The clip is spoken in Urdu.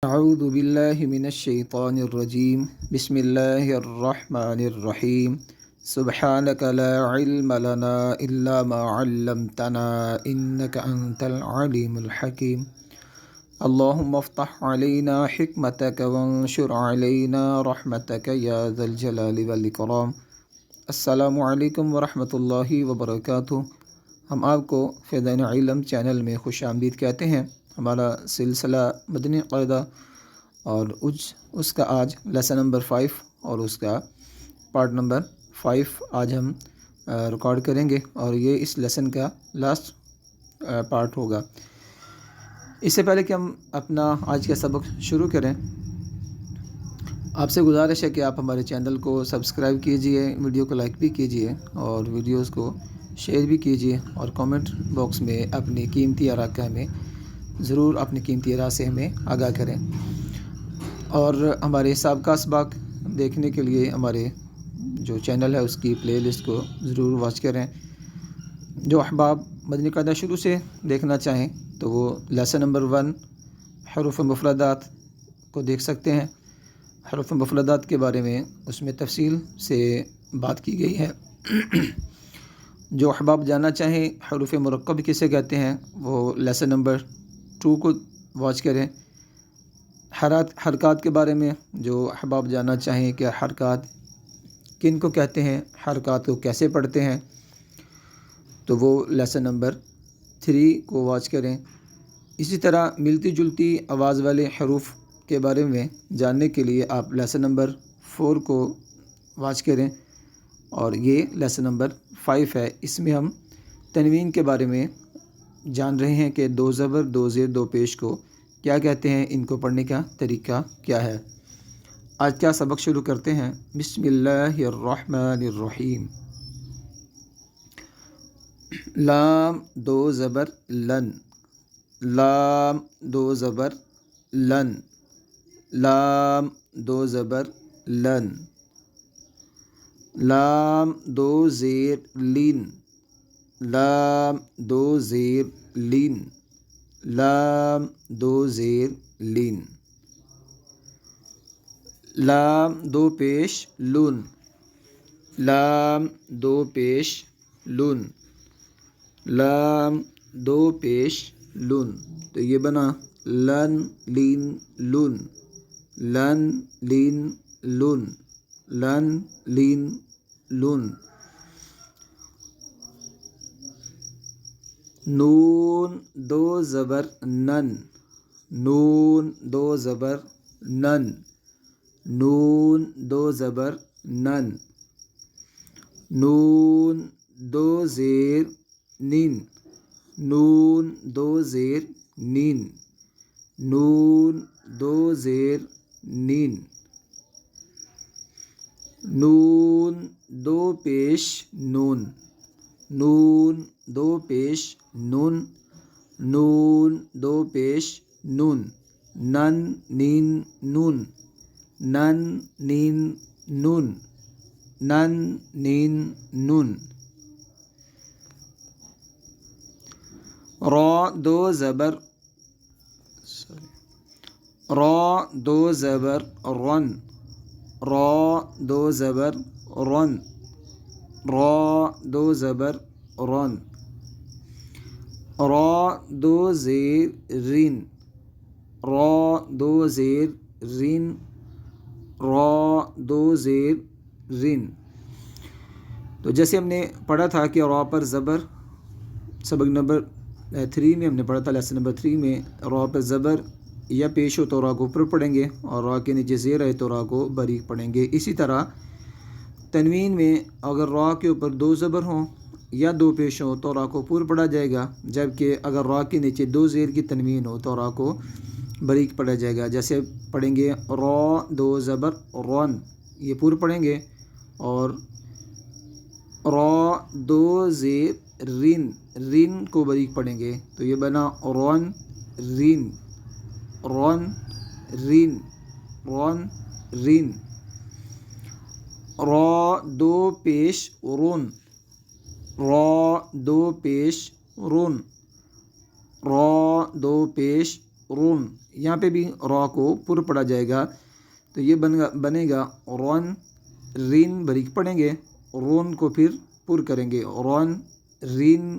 اعوذ باللہ من الشیطان الرجیم بسم اللہ الرحمن الرحیم سبحانک لا علم لنا الا ما علمتنا انک انت العلیم الحکیم اللہم افتح علینا حکمتک وانشر علینا رحمتک یا ذا الجلال والاکرام۔ السلام علیکم ورحمۃ اللہ وبرکاتہ۔ ہم آپ کو فیضان علم چینل میں خوش آمدید کہتے ہیں۔ ہمارا سلسلہ مدنی قاعدہ اور اس کا آج لیسن نمبر 5 اور اس کا پارٹ نمبر 5 آج ہم ریکارڈ کریں گے، اور یہ اس لیسن کا لاسٹ پارٹ ہوگا۔ اس سے پہلے کہ ہم اپنا آج کا سبق شروع کریں، آپ سے گزارش ہے کہ آپ ہمارے چینل کو سبسکرائب کیجئے، ویڈیو کو لائک بھی کیجئے اور ویڈیوز کو شیئر بھی کیجئے، اور کامنٹ باکس میں اپنی قیمتی آراء کا ہمیں ضرور اپنی قیمتی آراء سے ہمیں آگاہ کریں، اور ہمارے سابقہ اسباق دیکھنے کے لیے ہمارے جو چینل ہے اس کی پلے لسٹ کو ضرور واچ کریں۔ جو احباب مدنی قاعدہ شروع سے دیکھنا چاہیں تو وہ لیسن نمبر 1 حروف مفردات کو دیکھ سکتے ہیں۔ حروف مفردات کے بارے میں اس میں تفصیل سے بات کی گئی ہے۔ جو احباب جاننا چاہیں حروف مرکب کسے کہتے ہیں، وہ لیسن نمبر 2 کو واچ کریں۔ حرکات کے بارے میں جو احباب جاننا چاہیں کہ حرکات کن کو کہتے ہیں، حرکات کو کیسے پڑھتے ہیں، تو وہ لیسن نمبر 3 کو واچ کریں۔ اسی طرح ملتی جلتی آواز والے حروف کے بارے میں جاننے کے لیے آپ لیسن نمبر 4 کو واچ کریں، اور یہ لیسن نمبر 5 ہے۔ اس میں ہم تنوین کے بارے میں جان رہے ہیں کہ 2 زبر 2 زیر 2 پیش کو کیا کہتے ہیں، ان کو پڑھنے کا طریقہ کیا ہے۔ آج کیا سبق شروع کرتے ہیں۔ بسم اللہ الرحمن الرحیم۔ لام 2 زبر لن، لام 2 زبر لن، لام 2 زبر لن، لام 2 زیر لین، لام 2 زیر لین، لام 2 زیر لین، لام 2 پیش لون، لام 2 پیش لون، لام 2 پیش لون۔ تو یہ بنا لن لین لون، لن لین لون، لن لین لون۔ نون 2 زبر نن، نون 2 زبر نن، نون 2 زبر نن، نون 2 زیر نین، نون 2 زیر نین، نون 2 زیر نین، نون 2 پیش نون، نون 2 پیش نون، نون 2 پیش نون، نن نین نون، نن نین نون، نن نین نون۔ را 2 زبر را 2 زبر رن، را 2 زبر رن، را 2 زبر رن، را 2 زیر رین، را 2 زیر رین، را 2 زیر رین۔ تو جیسے ہم نے پڑھا تھا کہ را پر زبر، سبق نمبر 3 میں ہم نے پڑھا تھا، لیسن نمبر 3 میں را پر زبر یا پیش ہو تو را کو اوپر پڑھیں گے، اور را کے نیچے زیر ہے تو را کو باریک پڑھیں گے۔ اسی طرح تنوین میں اگر را کے اوپر 2 زبر ہوں یا 2 پیش ہوں تو را کو پور پڑھا جائے گا، جبکہ اگر را کے نیچے 2 زیر کی تنوین ہو تو را کو باریک پڑھا جائے گا۔ جیسے پڑھیں گے را 2 زبر رن، یہ پور پڑھیں گے، اور را 2 زیر رین، رین کو باریک پڑھیں گے، تو یہ بنا رن رین، رن رین، رن رین۔ را 2 پیش رون، را 2 پیش رون، را 2 پیش رون، یہاں پہ بھی را کو پر پڑھا جائے گا، تو یہ بنے گا رون، رین باریک پڑھیں گے، رون کو پھر پر کریں گے، رون رین